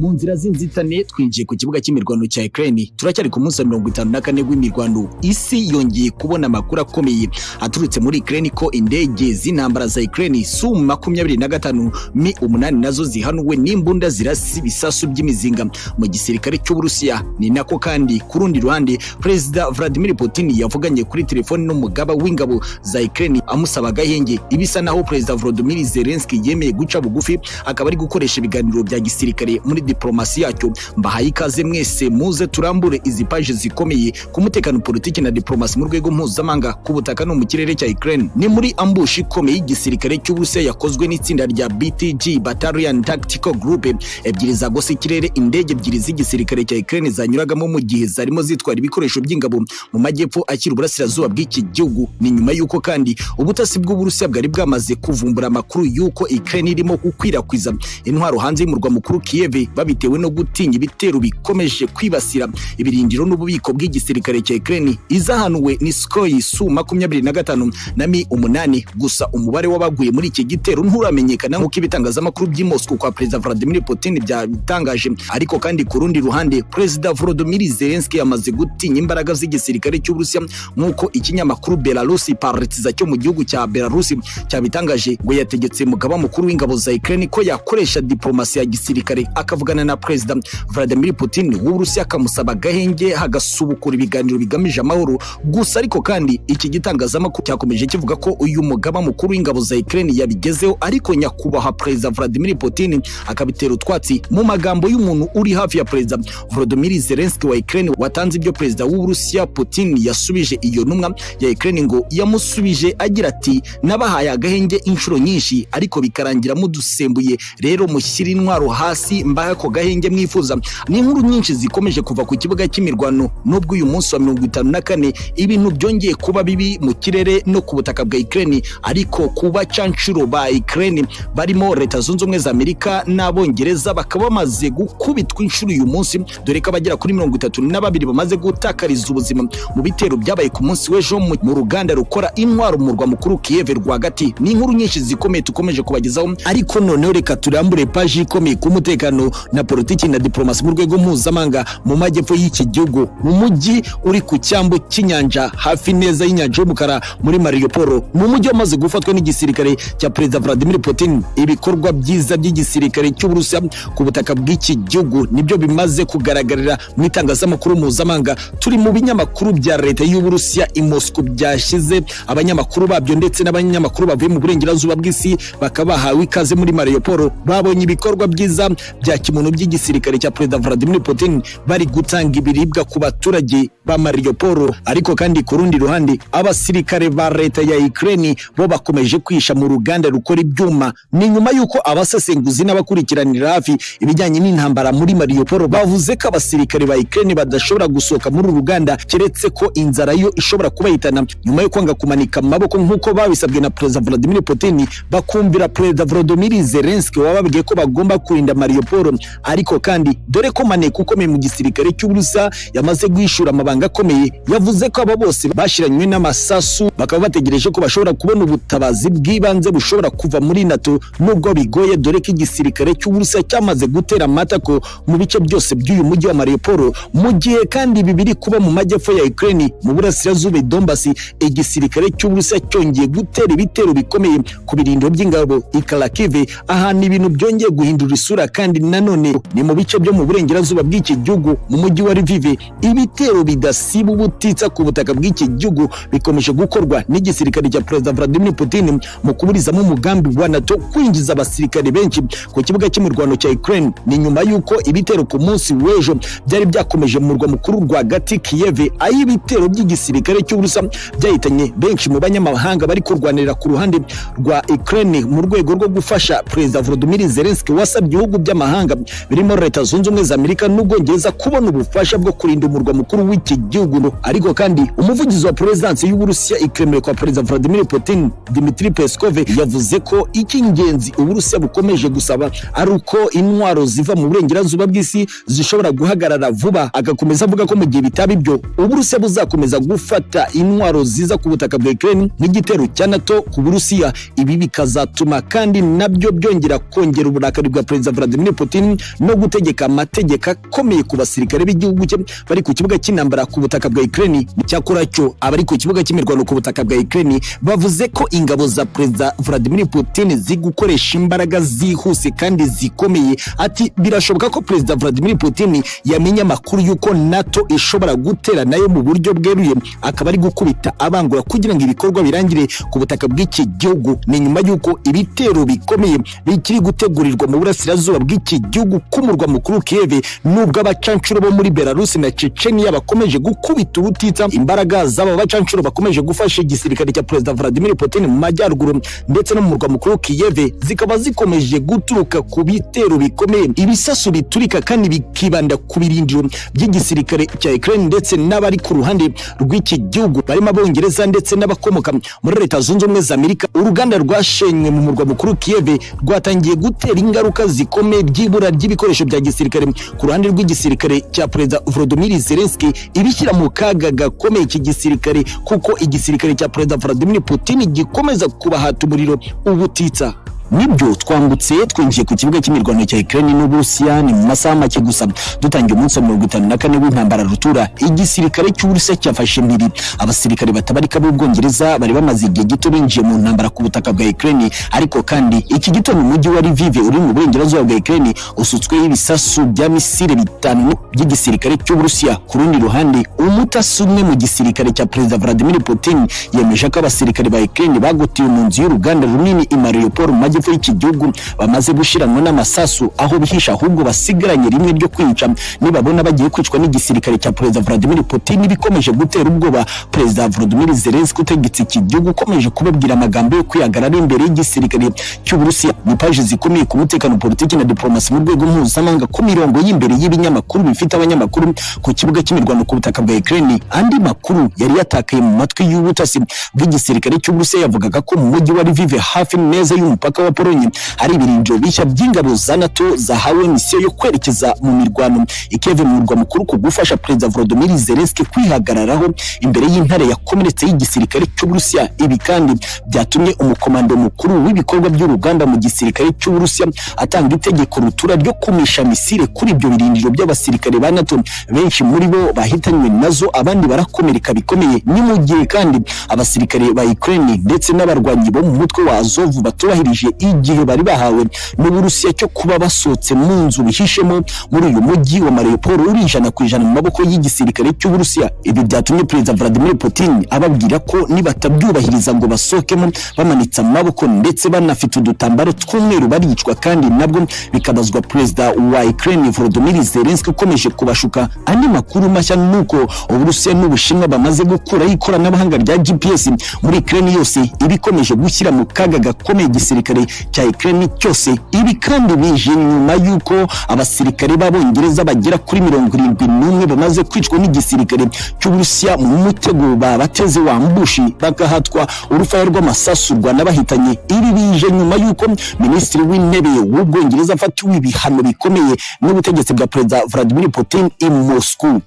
mu nzira z'inzitane twinjiye ku kibuga cy'imirwano cya Ukraine. Turacyari ku munsi wa 54 w'imirwano. Isi yongeye kubona amakuru akomeye aturutse muri Ukraine ko indege z'intambara za Ukraine Su-25 Mi-8 nazo zihanuwe n'imbunda zirasi ibisasu by'imizinga mu gisirikare cy'Uburusiya. Ni nako kandi ku rundi ruhande Perezida Vladimir Putin yavuganye kuri telefone n'umugaba w'ingabo za Ukraine amusaba agahenge. Ibisa naho Perezida Volodymyr Zelensky yemeye guca bugufi akaba ari gukoresha ibiganiro bya gisirikare muri diplomasi yacyo. Mbahaye ikaze mwese muze turambure izi page zikomeye ku mutekano politiki na diplomasi mu rwego mpuzamahanga ku butaka no mu kirere cya Ukraine. Ni muri ambush ikomeye igisirikare cy'Uburusiya yakozwe n'itsinda rya BTG Battalion Tactical Group ebyiri zagose ikirere indege ebyiri z'igisirikare cya Ukraine zanyuragamo mu gihe zarimo zitwara ibikoresho by'ingabo mu majyepfo akiri uburasirazuba bw'iki gihugu. Ni nyuma yuko kandi ubutasi bw'Uburusiya bwari bwamaze kuvumbura amakuru yuko Ukraine irimo gukwirakwiza intwaro hanze y'umurwa mukuru Kiev babitewe no gutinya ibitero bikomeje kwibasira ibirindiro n'ububiko bw'igisirikare cya Ukraine. Izahanuwe ni Sukhoi Su-25 na Mi-8 gusa umubare w'abaguye muri iki gitero nturamenyekana nk'uko ibitangazamakuru by'i Moscow kwa Perezida Vladimir Putin byatangaje. Ariko kandi ku rundi ruhande Perezida Volodymyr Zelensky yamaze gutinya imbaraga z'igisirikare cy'Uburusiya nk'uko ikinyamakuru Belarus Partiza cyo mu gihugu cya Belarus cyabitangaje ngo yategetse mugaba mukuru w'ingabo za Ukraine ko yakoresha diplomasi ya gisirikare akavugana na Perezida Vladimir Putin w'Uburusiya akamusaba gahenge hagasubukura ibiganiro bigamije amahoro. Gusa ariko kandi iki gitangazamakuru cyakomeje kivuga ko uyu mugaba mukuru w'ingabo za Ukraine yabigezeho, ariko nyakubahwa Perezida Vladimir Putin akabitera utwatsi. Mu magambo y'umuntu uri hafi ya Perezida Volodymyr Zelensky wa Ukraine watanze ibyo Perezida w'Uburusiya Putin yasubije iyo ntumwa ya Ukraine ngo yamusubije agira ati nabahaye agahenge inshuro nyinshi ariko bikarangira mudusembuye, rero mushyira intwaro hasi mbaha ko gahenge mwifuza. Ni inkuru nyinshi zikomeje kuva ku kibuga cy'imirwano nubwo uyu munsi wa 54 ibintu byongeye kuba bibi mu kirere no ku butaka bwa Ukraine, ariko kuba canshuro ba Ukraine barimo Leta Zunze Ubumwe za Amerika n'Abongereza bakaba bamaze gukubitwa inshuro uyu munsi, dore ko abagera kuri 32 bamaze gutakariza ubuzima mu bitero byabaye ku munsi w'ejo mu ruganda rukora intwaro mu murwa mukuru Kiev rwagati. Ni inkuru nyinshi zikomeye tukomeje kubagezaho, ariko noneho reka turambure page ikomeye ku mutekano na politiki na diplomasi mu rwego mpuzamahanga mu majyepfo y'iki gihugu, mu mujyi uri ku cyambu cy'inyanja hafi neza y'inyanja y'umukara muri Mariupol. Mu mujyi wamaze gufatwa n'igisirikare cya Perezida Vladimir Putin. Ibikorwa byiza by'igisirikare cy'Uburusiya ku butaka bw'iki gihugu nibyo bimaze kugaragarira mu itangazamakuru mpuzamahanga. Turi mu binyamakuru bya leta y'Uburusiya i Moscow byashize abanyamakuru babyo ndetse n'abanyamakuru bavuye mu burengerazuba bw'isi bakaba bahawe ikaze muri Mariupol. Babonye ibikorwa byiza bya kimuntu by'igisirikare cya Perezida Vladimir Putin bari gutanga ibiribwa ku baturage ba Mariupol. Ariko kandi ku rundi ruhande abasirikare ba leta ya Ukraine bo bakomeje kwisha mu ruganda rukora ibyuma. Ni nyuma yuko abasesenguzi n'abakurikiranira hafi ibijyanye n'intambara muri Mariupol bavuze ko abasirikare ba Ukraine badashobora gusohoka muri uruganda keretse ko inzara yo ishobora kubahitana, nyuma yo kwanga kumanika amaboko nk'uko babisabwe na Perezida Vladimir Putin bakumvira Perezida Volodymyr Zelensky wababwiye ko bagomba kurinda Mariupol. Ariko kandi dore ko maneko ukomeye mu gisirikare cy'Uburusiya yamaze guhishura amabanga akomeye, yavuze ko aba bose bashiranywe n'amasasu bakaba bategereje ko bashobora kubona ubutabazi bw'ibanze bushobora kuva muri NATO, nubwo bigoye dore ko igisirikare cy'Uburusiya cyamaze gutera amatako mu bice byose by'uyu mujyi wa Mariupol. Mu gihe kandi bibiri kuba mu majyepfo ya Ukraine mu burasirazuba Donbas, igisirikare cy'Uburusiya cyongeye gutera ibitero bikomeye ku birindiro by'ingabo i Kharkiv. Ahantu ibintu byongeye guhindura isura kandi nanone ni mu bice byo mu burengerazuba bw'iki gihugu mu mujyi wa Lviv. Ibitero bidasiba ubutitsa ku butaka bw'iki gihugu bikomeje gukorwa n'igisirikare cya Perezida Vladimir Putin mu kuburizamo umugambi wa NATO kwinjiza abasirikare benshi ku kibuga cy'imirwano cya Ukraine. Ni nyuma yuko ibitero ku munsi w'ejo byari byakomeje mu murwa mukuru rwagati Kiev, aho ibitero by'igisirikare cy'Uburusiya byahitanye benshi mu banyamahanga bari kurwanira ku ruhande rwa Ukraine mu rwego rwo gufasha Perezida Volodymyr Zelensky wasabye ibihugu by'amahanga birimo Leta Zunze Ubumwe za Amerika n'Ubwongereza kubona ubufasha bwo kurinda umurwa mukuru w'iki gihugu. Ariko kandi umuvugizi wa Presidence y'Uburusiya ikemeye kwa Perezida Vladimir Putin Dmitry Peskov yavuze ko icy'ingenzi Uburusiya bukomeje gusaba ari uko intwaro ziva mu burengerazuba bw'isi zishobora guhagarara vuba. Agakomeza avuga ko mu gihe bitaba ibyo Uburusiya buzakomeza gufata intwaro ziza ku butaka bwa Ukraine n'igitero cya NATO ku Burusiya. Ibi bikazatuma kandi nabyo byongera kongera uburakari bwa Perezida Vladimir Putin no gutegeka amategeko akomeye ku basirikare b'igihugu cye bari ku kibuga cy'intambara ku butaka bwa Ukraine. Cyakora cyo abari ku kibuga cy'imirwano ku butaka bwa Ukraine bavuze ko ingabo za Perezida Vladimir Putin zigukoresha imbaraga zihuse kandi zikomeye. Ati birashoboka ko Perezida Vladimir Putin yamenye amakuru yuko NATO ishobora gutera nayo mu buryo bweruye, akaba ari gukubita abangura kugira ngo ibikorwa birangire ku butaka bw'iki gihugu. Ni nyuma yuko ibitero bikomeye bikiri gutegurirwa mu burasirazuba bw'iki gihugu k'umurwa mukuru Kiev, nubwo abacancuro bo muri Belarus na Chechnya bakomeje gukubita ubutitsa imbaraga z'aba bacancuro bakomeje gufasha igisirikare cya Perezida Vladimir Putin mu majyaruguru ndetse no mu murwa mukuru Kiev, zikaba zikomeje guturuka ku bitero bikomeye, ibisasu biturika kandi bikibanda ku birindiro by'igisirikare cya Ukraine ndetse n'abari ku ruhande rw'iki gihugu barimo abongereza ndetse n'abakomoka muri Leta Zunze Ubumwe za Amerika. Uruganda rwashenywe mu murwa mukuru Kiev rwatangiye gutera ingaruka zikomeye by'ibura ry'ibikoresho bya gisirikare ku ruhande rw'igisirikare cya Perezida Volodymyr Zelensky, ibishyira mu kaga gakomeye iki gisirikare kuko igisirikare cya Perezida Vladimir Putin gikomeza kubahata umuriro ubutitsa. Nibyo twambutse twinjiye ku kibuga cy'imirwano cya Ukraine n'Uburusiya ni mu masaha make gusa dutangiye umunsi wa 54 w'intambara rutura. Igisirikare cy'Uburusiya cyafashe impiri abasirikare batabarika b'Ubwongereza bari bamaze igihe gito binjiye mu ntambara ku butaka bwa Ukraine, ariko kandi iki gito mu mujyi wa Lviv uri mu burengerazuba bwa Ukraine usutsweho ibisasu bya misile bitanu by'igisirikare cy'Uburusiya. Ku rundi ruhande umutasi umwe mu gisirikare cya Perezida Vladimir Putin yemeje ko abasirikare ba Ukraine bagotiwe mu nzu y'uruganda runini i Mariupol y'iki gihugu bamaze gushiranwa n'amasasu, aho bihisha ahubwo basigaranye rimwe ryo kwica nibabona bagiye kwicwa n'igisirikare cya Perezida Vladimir Putin. Bikomeje gutera ubwoba Perezida Volodymyr Zelensky utegetse iki gihugu ukomeje kubabwira amagambo yo kwihagarara imbere y'igisirikare cy'Uburusiya. Ni paji zikomeye ku mutekano, politiki na diplomasi mu rwego mpuzamahanga ku mirongo y'imbere y'ibinyamakuru bifite abanyamakuru ku kibuga cy'imirwano ku butaka bwa Ukraine. Andi makuru yari yatakaye mu matwi y'ubutasi bw'igisirikare cy'Uburusiya yavugaga ko mu mujyi wa Lviv hafi neza y'umupaka wa Polonye hari ibirindiro bishya by'ingabo za NATO zahawe misiyo yo kwerekeza mu mirwano Kiev mu murwa mukuru ku gufasha Perezida Volodymyr Zelensky kwihagararaho imbere y'intare yakomeretse y'igisirikare cy'Uburusiya. Ibi kandi byatumye umukomando mukuru w'ibikorwa by'uruganda mu gisirikare cy'Uburusiya atanga itegeko rutura ryo kumisha misile kuri ibyo birindiro by'abasirikare ba NATO. Benshi muri bo bahitanywe nazo, abandi barakomereka bikomeye. Ni mu gihe kandi abasirikare ba Ukraine ndetse n'abarwanyi bo mu mutwe wa Azov batubahirije igihe bari bahawe n'Uburusiya cyo kuba basohotse mu nzu bihishemo muri uyu mujyi wa Mariupol uri 100% mu maboko y'igisirikare cy'Uburusiya. Ibi byatumye Perezida Vladimir Putin ababwira ko nibatabyubahiriza ngo basohokemo bamanitse amaboko ndetse banafite udutambaro tw'umweru baricwa, kandi nabwo bikabazwa Perezida wa Ukraine Volodymyr Zelensky ukomeje kubashuka. Andi makuru mashya nuko Uburusiya n'Ubushinwa bamaze gukura ikoranabuhanga rya GPS muri Ukraine yose, ibikomeje gushyira mu kaga gakomeye igisirikare cya Ukraine cyose. Ibi kandi bije nyuma yuko abasirikare b'Abongereza bagera kuri 71 bamaze kwicwa n'igisirikare cy'Uburusiya mu mutego babateze wambushi bagahatwa urufaya rw'amasasu rwanabahitanye. Ibi bije nyuma yuko Minisitiri w'Intebe w'Ubwongereza afatiwe ibihano bikomeye n'ubutegetsi bwa Perezida Vladimir Putin i Moscow.